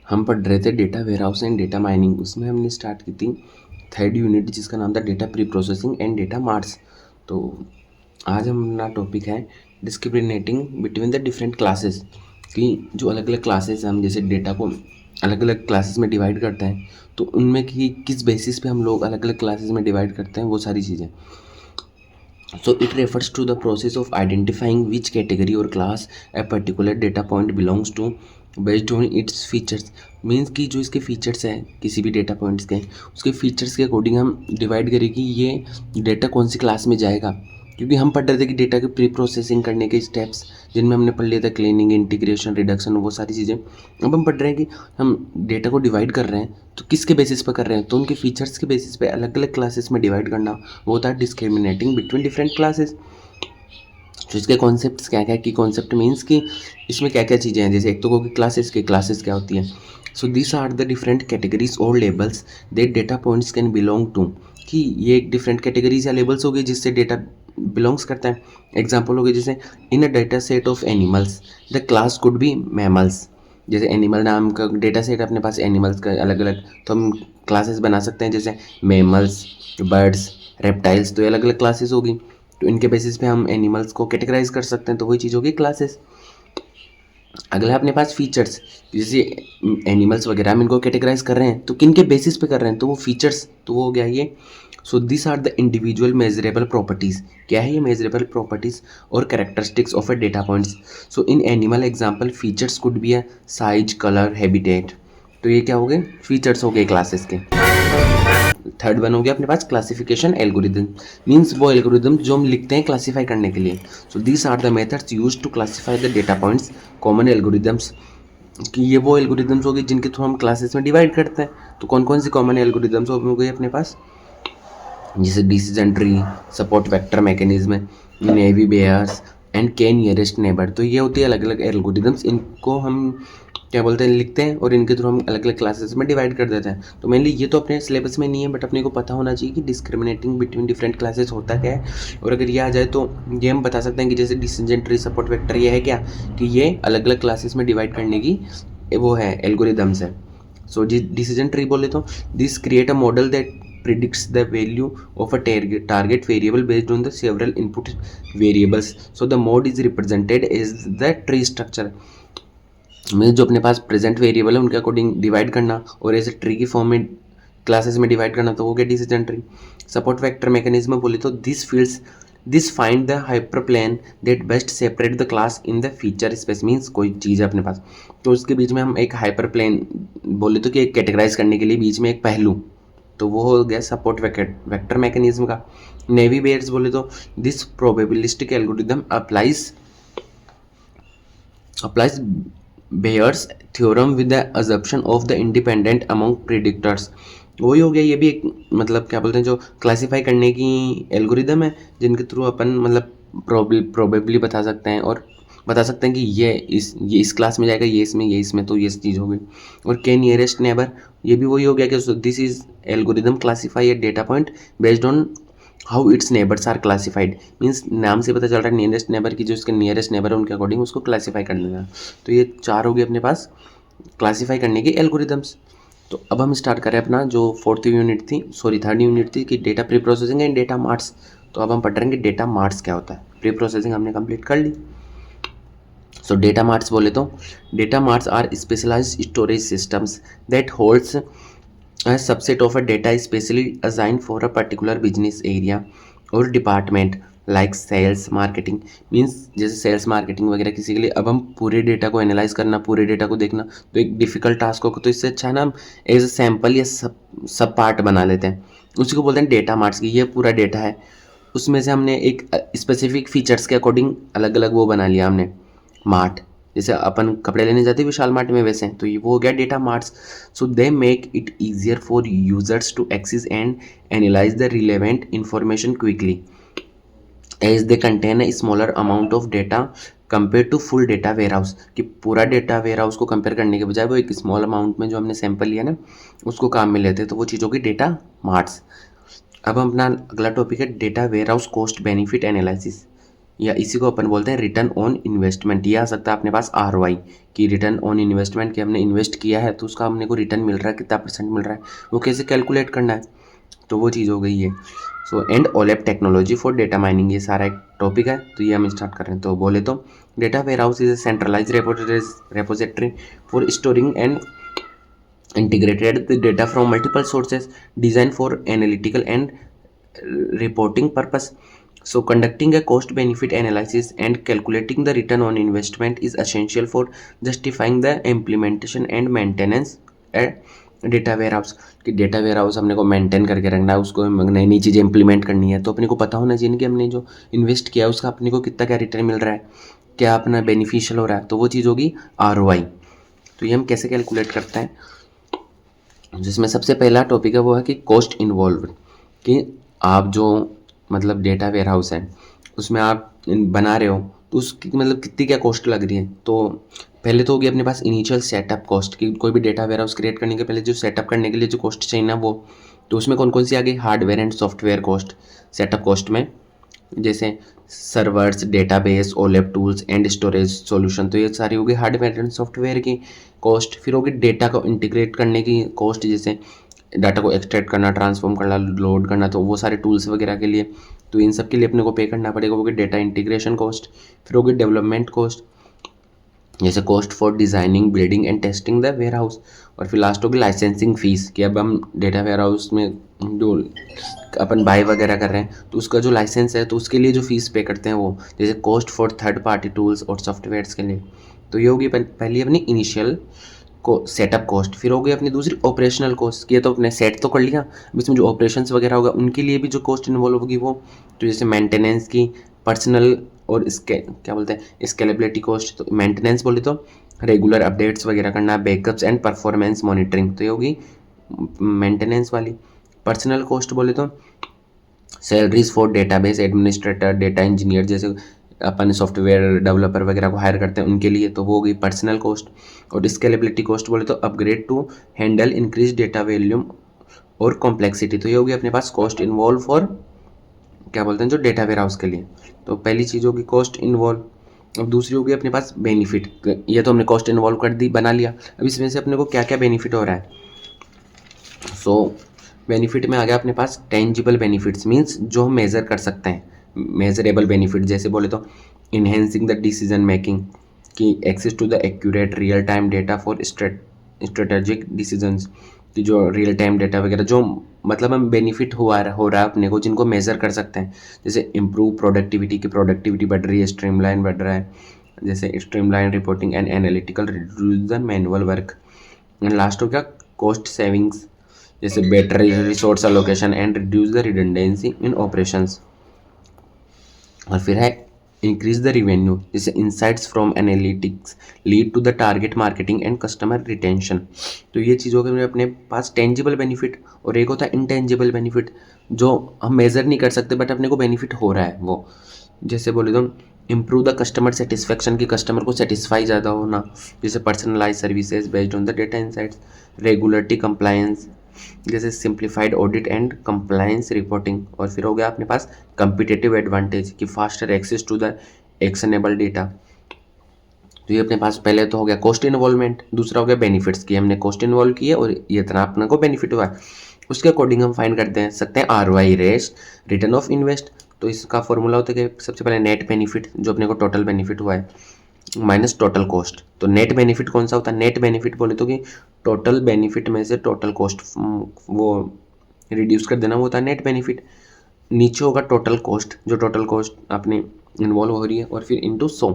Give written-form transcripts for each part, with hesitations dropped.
हम पढ़ रहे थे data warehouse and data mining. उसमें हमने स्टार्ट की थी थर्ड यूनिट जिसका नाम था data pre processing and data marts. तो आज हमारा टॉपिक है discriminating between the different classes, कि जो अलग अलग क्लासेस हम जैसे डेटा को अलग अलग क्लासेस में डिवाइड करते हैं, तो उनमें कि किस बेसिस पे हम लोग अलग अलग क्लासेस में डिवाइड करते हैं, वो सारी चीज़ें। So it refers to the process of identifying which category or class a particular data point belongs to based on its features। Means कि जो इसके फीचर्स हैं किसी भी डेटा पॉइंट्स के, उसके फीचर्स के अकॉर्डिंग हम डिवाइड करें कि ये डेटा कौन सी क्लास में जाएगा। क्योंकि हम पढ़ रहे थे कि डेटा के प्री प्रोसेसिंग करने के स्टेप्स, जिनमें हमने पढ़ लिया था क्लीनिंग, इंटीग्रेशन, रिडक्शन, वो सारी चीज़ें। अब हम पढ़ रहे हैं कि हम डेटा को डिवाइड कर रहे हैं तो किसके बेसिस पर कर रहे हैं, तो उनके फीचर्स के बेसिस पे अलग अलग क्लासेस में डिवाइड करना, वो होता है डिस्क्रिमिनेटिंग बिटवीन डिफरेंट क्लासेस। तो इसके कॉन्सेप्ट्स क्या क्या, की कॉन्सेप्ट मीन्स कि इसमें क्या क्या चीज़ें हैं। जैसे एक तो होगी क्लासेस के, क्लासेस क्या होती है। So this are the different categories और labels that data points can belong to, कि ये एक डिफरेंट कैटेगरीज या लेबल्स हो गए जिससे डेटा बिलोंग्स करता है। एग्जाम्पल हो गए जैसे in a data set of animals the class could be mammals. जैसे एनिमल नाम का डेटा सेट अपने पास, एनिमल्स का अलग अलग, तो हम क्लासेस बना सकते हैं जैसे मैमल्स, बर्ड्स, रेप्टाइल्स। तो ये अलग अलग क्लासेस होगी, तो इनके बेसिस पे हम एनिमल्स को कैटेगराइज कर सकते हैं, तो वही चीज़ होगी क्लासेस। अगला है अपने पास फीचर्स। जैसे एनिमल्स वगैरह हम इनको कैटेगराइज कर रहे हैं तो किन के बेसिस पे कर रहे हैं, तो वो फीचर्स, तो वो हो गया ये। So this are the individual measurable properties. क्या है ये मेजरेबल प्रॉपर्टीज़ और characteristics of a data points. So in animal example features could be a size, colour, habitat. तो ये क्या हो गए, फीचर्स हो गए क्लासेस के। थर्ड वन हो गया अपने पास क्लासिफिकेशन एल्गोरिदम। मीन्स वो एल्गोरिदम जो हम लिखते हैं क्लासीफाई करने के लिए। So these are the methods use to classify the data points. Common algorithms, कि ये वो एल्गोरिदम्स हो गए जिनके थ्रू हम क्लासेस में डिवाइड करते हैं। तो कौन कौन सी कॉमन एल्गोरिदम्स हो गए अपने पास, जैसे decision tree, support vector mechanism, naive Bayes and K nearest neighbour. तो ये होती है अलग अलग एल्गोरिदम्स। इनको हम क्या बोलते हैं, लिखते हैं और इनके थ्रू हम अलग अलग क्लासेस में डिवाइड कर देते हैं। तो मेनली ये तो अपने सिलेबस में नहीं है, बट अपने को पता होना चाहिए कि डिस्क्रिमिनेटिंग बिटवीन डिफरेंट क्लासेस होता क्या है। और अगर ये आ जाए तो ये हम बता सकते हैं कि जैसे डिसीजन ट्री, सपोर्ट वेक्टर, ये है क्या, कि ये अलग अलग क्लासेस में डिवाइड करने की वो है, एल्गोरिदम्स है। सो डिसीजन ट्री बोले तो this create a model that predicts the value of a target variable based on the several input variables. So the mode is represented as the tree structure। में जो अपने पास present variable है उनके according divide करना और ऐसे tree की form में क्लासेस में डिवाइड करना, तो हो गया decision tree. Support vector mechanism बोले तो this find the hyperplane that best separate the class in the feature space. Means कोई चीज़ है अपने पास तो उसके बीच में हम एक हाइपर प्लेन बोले तो कि एक कैटेगराइज करने के लिए बीच में एक पहलू, तो वो हो गया सपोर्ट वेक्टर मैकेनिज्म का। नेवी बेयर्स बोले तो this probabilistic algorithm applies Bayes theorem with the assumption of the independent among predictors. वही हो गया, ये भी एक मतलब क्या बोलते हैं जो क्लासीफाई करने की एल्गोरिदम है, जिनके थ्रू अपन मतलब प्रोबेबली बता सकते हैं और बता सकते हैं कि ये इस क्लास में जाएगा, ये इसमें, तो ये चीज़ हो गई। और के नियरेस्ट नेबर, ये भी वही हो गया कि this is algorithm classify a data point based on how its neighbours are classified. Means नाम से पता चल रहा है नियरेस्ट नेबर की, जो इसके नियरेस्ट नेबर है उनके अकॉर्डिंग उसको क्लासीफाई कर लेना। तो ये चार हो गए अपने पास क्लासीफाई करने के एल्गोरिदम्स। तो अब हम स्टार्ट करें अपना जो थर्ड यूनिट थी कि data pre processing and data marts. तो अब हम पढ़ रहे हैं कि डेटा मार्ट्स क्या होता है। प्री प्रोसेसिंग हमने कंप्लीट कर ली। सो डेटा मार्ट्स बोले तो data marts are specialised storage systems that holds a subset of a data specially assigned for a particular business area or department like sales marketing। Means जैसे sales marketing वगैरह किसी के लिए अब हम पूरे डेटा को एनालाइज करना, पूरे डेटा को देखना तो एक डिफिकल्ट टास्क होगा। तो इससे अच्छा ना हम एज अ सैम्पल या सब पार्ट बना लेते हैं, उसी को बोलते हैं डेटा मार्ट्स की। ये पूरा डेटा है, उसमें से हमने एक स्पेसिफिक फीचर्स के अकॉर्डिंग अलग अलग वो बना लिया हमने मार्ट। जैसे अपन कपड़े लेने जाते हैं विशाल मार्ट में, वैसे तो ये वो हो गया data marts. So they make it easier for users to access and analyse the relevant information quickly as they contain a smaller amount of data compare to full data warehouse. कि पूरा data warehouse को कंपेयर करने के बजाय वो एक small amount में जो हमने सैंपल लिया ना उसको काम में लेते हैं, तो वो चीज़ होगी डेटा मार्ट्स। अब हम अपना अगला टॉपिक है data warehouse cost benefit analysis. या इसी को अपन बोलते हैं रिटर्न ऑन इन्वेस्टमेंट। ये आ सकता है अपने पास ROI कि रिटर्न ऑन इन्वेस्टमेंट कि हमने इन्वेस्ट किया है तो उसका हमने को रिटर्न मिल रहा है, कितना % मिल रहा है, वो कैसे कैलकुलेट करना है, तो वो चीज़ हो गई है। So and OLAP technology for data mining, ये सारा एक टॉपिक है, तो ये हम स्टार्ट कर रहे हैं। तो बोले तो data warehouse is a centralise repository for storing and integrated the data from multiple sources designed for analytical and reporting purpose. So conducting a cost benefit analysis and calculating the return on investment is essential for justifying the implementation and maintenance at data warehouse. कि data warehouse हमने को maintain करके रखना है, उसको नई नई चीज़ें इंप्लीमेंट करनी है, तो अपने को पता होना चाहिए कि हमने जो इन्वेस्ट किया है उसका अपने को कितना क्या रिटर्न मिल रहा है, क्या अपना बेनिफिशियल हो रहा है, तो वो चीज़ होगी ROI। तो ये हम कैसे कैलकुलेट करते हैं, जिसमें सबसे पहला टॉपिक है वो है कि कॉस्ट इन्वॉल्व, कि आप जो मतलब डेटा वेयर हाउस है उसमें आप बना रहे हो तो उसकी मतलब कितनी क्या कॉस्ट लग रही है। तो पहले तो होगी अपने पास इनिशियल सेटअप कॉस्ट, कि कोई भी डेटा वेयर हाउस क्रिएट करने के पहले जो सेटअप करने के लिए जो कॉस्ट चाहिए ना वो, तो उसमें कौन कौन सी आ गई, hardware and software cost setup cost में, जैसे servers, database, OLAP tools and storage solution, तो ये सारी होगी हार्डवेयर एंड सॉफ्टवेयर की कॉस्ट। फिर होगी डेटा को इंटीग्रेट करने की कॉस्ट, जैसे डाटा को एक्सट्रैक्ट करना, ट्रांसफॉर्म करना, लोड करना, तो वो सारे टूल्स वगैरह के लिए, तो इन सब के लिए अपने को पे करना पड़ेगा, वो होगी डेटा इंटीग्रेशन कॉस्ट। फिर होगी डेवलपमेंट कॉस्ट, जैसे cost for designing, building and testing the warehouse. और फिर लास्ट होगी लाइसेंसिंग फीस, कि अब हम डेटा वेयर हाउस में जो अपन बाय वगैरह कर रहे हैं तो उसका जो लाइसेंस है तो उसके लिए जो फीस पे करते हैं वो, जैसे cost for third party tools और सॉफ्टवेयर्स के लिए। तो ये होगी पहली अपनी इनिशियल को सेटअप कॉस्ट। फिर हो गई अपनी दूसरी ऑपरेशनल कॉस्ट, ये तो अपने सेट तो कर लिया, अब इसमें जो ऑपरेशंस वगैरह होगा उनके लिए भी जो कॉस्ट इन्वॉल्व होगी वो, तो जैसे मेंटेनेंस की, पर्सनल और इसके क्या बोलते हैं स्केलेबिलिटी कॉस्ट। तो मेंटेनेंस बोले तो रेगुलर अपडेट्स वगैरह करना, बैकअप्स एंड परफॉर्मेंस मॉनिटरिंग, तो ये होगी मेंटेनेंस वाली। पर्सनल कॉस्ट बोले तो salaries for database administrator, data engineer, जैसे अपन सॉफ्टवेयर डेवलपर वगैरह को हायर करते हैं उनके लिए, तो वो हो गई पर्सनल कॉस्ट। और स्केलेबिलिटी कॉस्ट बोले तो upgrade to handle increase data volume और कॉम्प्लेक्सिटी, तो ये होगी अपने पास कॉस्ट इन्वॉल्व फॉर क्या बोलते हैं जो डेटा वेयर हाउस के लिए। तो पहली चीज़ होगी कॉस्ट इन्वॉल्व। अब दूसरी होगी अपने पास बेनिफिट, ये तो हमने कॉस्ट इन्वॉल्व कर दी, बना लिया। अब इसमें से अपने को क्या क्या बेनिफिट हो रहा है, सो बेनिफिट में आ गया अपने पास टेंजिबल बेनिफिट्स, मीन्स जो हम मेज़र कर सकते हैं, मेजरेबल बेनिफिट, जैसे बोले तो इन्हेंसिंग द डिसीजन मेकिंग, कि access to the accurate real time data for strategic decisions, कि जो रियल टाइम डेटा वगैरह जो मतलब हम बेनिफिट हो रहा है अपने को, जिनको मेज़र कर सकते हैं, जैसे इम्प्रूव प्रोडक्टिविटी, की प्रोडक्टिविटी बढ़ रही है, स्ट्रीमलाइन बढ़ रहा है, जैसे streamline reporting and analytical, reduce the manual work. And last हो गया कॉस्ट सेविंग्स, जैसे better resource allocation and reduce the redundancy in operations. और फिर है इंक्रीज द रिवेन्यू, जैसे insights from analytics lead to the target marketing and customer retention. तो ये चीज़ों के अपने पास टेंजिबल बेनिफिट, और एक होता है इनटेंजिबल बेनिफिट जो हम मेज़र नहीं कर सकते बट अपने को बेनिफिट हो रहा है वो, जैसे बोले तो इम्प्रूव द कस्टमर सेटिस्फैक्शन, की कस्टमर को सेटिस्फाई ज़्यादा होना, जैसे personalize services based on the data insights, regulatory compliance, जैसे simplified audit and compliance reporting. और फिर हो गया अपने पास कम्पिटेटिव एडवांटेज, की faster access to the actionable data. तो ये अपने पास पहले तो हो गया कॉस्ट इन्वॉल्वमेंट, दूसरा हो गया बेनिफिट्स, की हमने कॉस्ट इन्वॉल्व की है और ये इतना अपने को बेनिफिट हुआ है, उसके अकॉर्डिंग हम फाइंड करते हैं सकते हैं ROI रेस रिटर्न ऑफ इन्वेस्ट। तो इसका फॉर्मूला होता है कि सबसे पहले नेट बेनिफिट, जो अपने को टोटल बेनिफिट हुआ है, माइनस टोटल कॉस्ट। तो नेट बेनिफिट कौन सा होता है, नेट बेनिफिट बोले तो कि टोटल बेनिफिट में से टोटल कॉस्ट वो रिड्यूस कर देना, वो होता है नेट बेनिफिट। नीचे होगा टोटल कॉस्ट, जो टोटल कॉस्ट अपने इन्वॉल्व हो रही है, और फिर इंटू 100।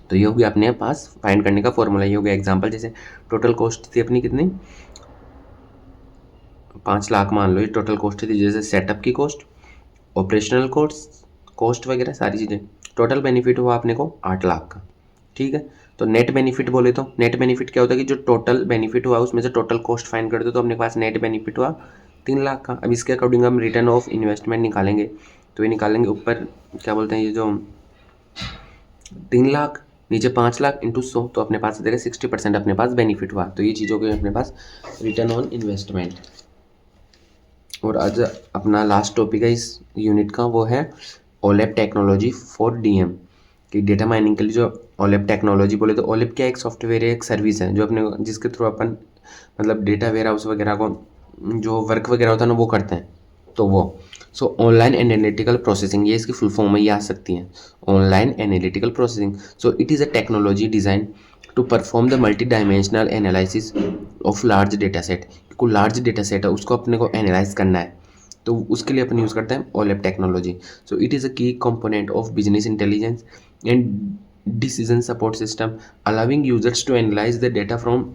तो ये हो गया अपने पास फाइंड करने का फॉर्मूला। ये हो गया एग्जाम्पल, जैसे टोटल कॉस्ट थी अपनी कितनी 5 लाख मान लो, ये टोटल कॉस्ट थी, जैसे सेटअप की कॉस्ट, ऑपरेशनल कॉस्ट वगैरह सारी चीज़ें। टोटल बेनिफिट हुआ अपने को 8 लाख का, ठीक है। तो नेट बेनिफिट बोले तो नेट बेनिफिट क्या होता है कि जो टोटल बेनिफिट हुआ उसमें से टोटल कॉस्ट फाइंड कर दो, तो अपने पास नेट बेनिफिट हुआ 3 लाख का। अब इसके अकॉर्डिंग हम रिटर्न ऑफ इन्वेस्टमेंट निकालेंगे, तो ये निकालेंगे ऊपर क्या बोलते हैं, ये जो 3 लाख नीचे 5 लाख इंटू 100, तो अपने पास देगा 60% अपने पास बेनिफिट हुआ। तो ये चीज़ों के अपने पास रिटर्न ऑन इन्वेस्टमेंट। और आज अपना लास्ट टॉपिक है इस यूनिट का, वो है ओलेप टेक्नोलॉजी फॉर डीएम, कि डेटा माइनिंग के लिए जो ओलेप टेक्नोलॉजी बोले तो ओलेप क्या एक सॉफ्टवेयर है, एक सर्विस है जो अपने जिसके थ्रू अपन मतलब डेटा वेयर हाउस वगैरह को जो वर्क वगैरह होता है ना वो करते हैं। तो वो ऑनलाइन एनालिटिकल प्रोसेसिंग, ये इसकी फुल फॉर्म में ये आ सकती है, online analytical processing. So it is a technology design to perform the multi dimensional analysis of large data set. कोई लार्ज डेटा सेट है उसको अपने को एनालाइज करना है, तो उसके लिए अपन यूज़ करते हैं OLAP technology. So it is a key component of business intelligence and decision support system, allowing users to analyze the data from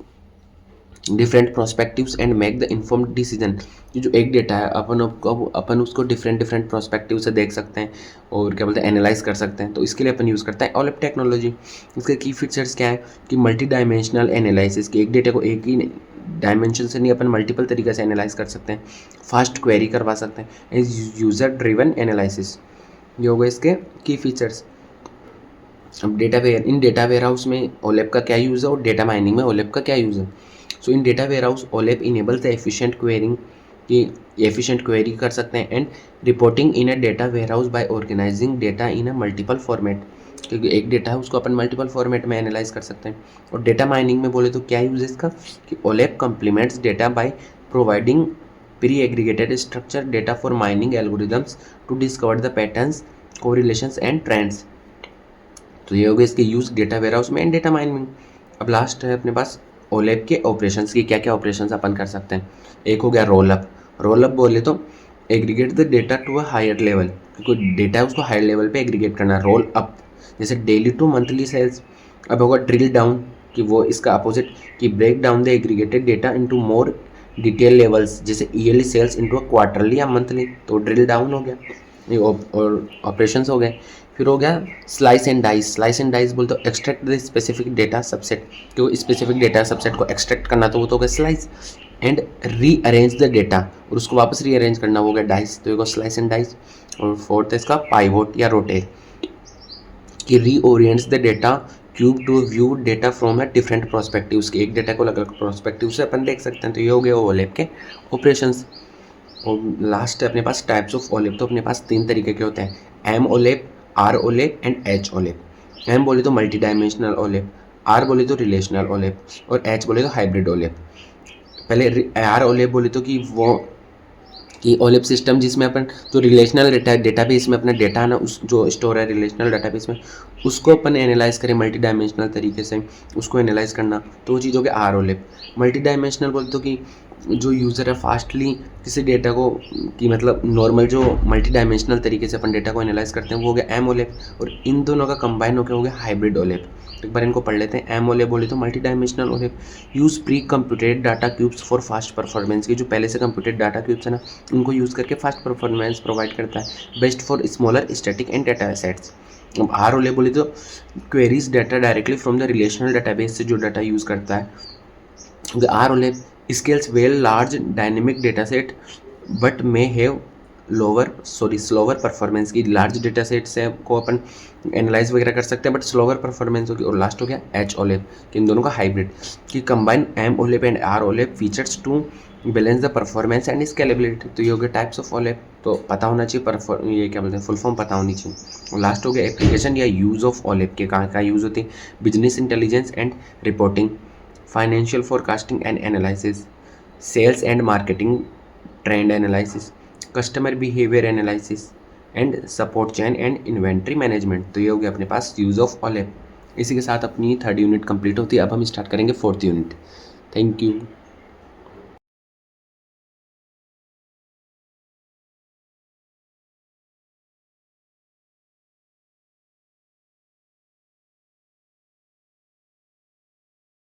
different perspectives and make the informed decision. ये जो एक डेटा है अपन उसको different different prospective से देख सकते हैं और क्या बोलते हैं एनालाइज कर सकते हैं, तो इसके लिए अपन यूज़ करते हैं ओलेप टेक्नोलॉजी। इसके की फीचर्स क्या है कि मल्टी डायमेंशनल एनालिसिस, कि एक डेटा को एक ही डायमेंशन से नहीं अपन मल्टीपल तरीके से एनालाइज कर सकते हैं, फास्ट क्वेरी करवा सकते हैं, यूज़र ड्रिवन एनालिसिस। ये हो गए इसके की फीचर्स। अब डेटा वेयर हाउस में ओलेप का क्या यूज़ है और डेटा माइनिंग में ओलेप का क्या यूज़ है। So in data warehouse OLAP enables the efficient querying, कि एफिशिएंट क्वेरी कर सकते हैं and reporting in a data warehouse by organizing data in a multiple format, क्योंकि एक डेटा है उसको अपन मल्टीपल फॉर्मेट में एनालाइज कर सकते हैं। और डेटा माइनिंग में बोले तो क्या यूज़ है इसका कि OLAP complements data by providing pre aggregated structure data for mining algorithms to discover the patterns, correlations and trends. तो ये हो गया इसके यूज़ डेटा वेयर हाउस में एंड डेटा माइनिंग। अब लास्ट है अपने पास ओलेप के ऑपरेशंस की, क्या क्या ऑपरेशंस अपन कर सकते हैं। एक हो गया रोलअप। रोलअप बोले तो aggregate the data to a higher level, क्योंकि डेटा है उसको हायर लेवल पे एग्रीगेट करना है। रोल अप जैसे डेली टू मंथली सेल्स। अब होगा ड्रिल डाउन, कि वो इसका अपोजिट, कि break down the aggregated data into more detail levels, जैसे yearly sales into a quarterly या मंथली, तो ड्रिल डाउन हो गया, ये और ऑपरेशंस हो गए। फिर हो गया slice and dice. Slice and dice बोलते हो extract the specific data subset, क्योंकि स्पेसिफिक डेटा सबसेट को एक्सट्रैक्ट करना तो वो तो हो गया slice, and rearrange the data और उसको वापस रीअरेंज करना वो हो गया डाइस, तो ये स्लाइस एंड डाइस। और फोर्थ है इसका पाइवोट या रोटेट, कि reorients the data cube to view data from a different perspectives, की एक डेटा को अलग अलग प्रोस्पेक्टिव से अपन देख सकते हैं। तो ये हो गया ओलेप के ऑपरेशंस। और लास्ट है अपने पास टाइप्स ऑफ ओलेप। तो अपने पास तीन तरीके के होते हैं, M OLAP, R OLAP and H OLAP. M बोले तो मल्टी डायमेंशनल ओलेप, आर बोले तो रिलेशनल ओलेप और एच बोले तो हाइब्रिड ओलेप। पहले आर ओलेप बोले तो कि वो कि ओलेप सिस्टम जिसमें अपन जो रिलेशनल डेटाबेस में अपना डेटा ना उस जो स्टोर है रिलेशनल डेटाबेस में उसको अपन एनालाइज करें मल्टी डायमेंशनल तरीके से, उसको एनालाइज करना, तो वो चीज़ हो गया आर ओलेप। मल्टी डायमेंशनल बोलते तो कि जो यूज़र है फास्टली किसी डेटा को, कि मतलब नॉर्मल जो मल्टी डायमेंशनल तरीके से अपन डेटा को एनालाइज करते हैं वो हो गया एम ओलेप, और इन दोनों का कंबाइन होकर हो गया हाइब्रिड ओलेप। एक बार इनको पढ़ लेते हैं। एम ओलेप बोले तो multi dimensional OLAP use pre computed data cubes for fast performance, की जो पहले से कंप्यूटेड डाटा क्यूब्स है ना उनको यूज़ करके फास्ट परफॉर्मेंस प्रोवाइड करता है, best for smaller static and data sets. अब आर ओलेप बोले तो queries data directly from the relational database से जो डाटा यूज़ करता है। R OLAP scales well large dynamic data set but may have slower performance, की large data set से को अपन एनालाइज वगैरह कर सकते हैं बट स्लोवर परफॉर्मेंस होगी। और लास्ट हो गया एच ओलेप, कि इन दोनों का हाइब्रिड, कि combine M OLAP and R OLAP features to balance the performance and scalability. तो ये हो गया टाइप्स ऑफ ओलेप, तो पता होना चाहिए ये क्या बोलते हैं फुल फॉर्म पता होनी चाहिए। और लास्ट हो गया एप्लीकेशन या यूज़ ऑफ ओलेप, के कहाँ कहाँ यूज़ होती है, business intelligence and reporting, financial forecasting and analysis, sales and marketing trend analysis, customer behavior analysis and support chain and inventory management। तो ये हो गया अपने पास यूज़ ऑफ ओलेप। इसी के साथ अपनी थर्ड यूनिट कंप्लीट होती है। अब हम स्टार्ट करेंगे फोर्थ यूनिट। Thank you.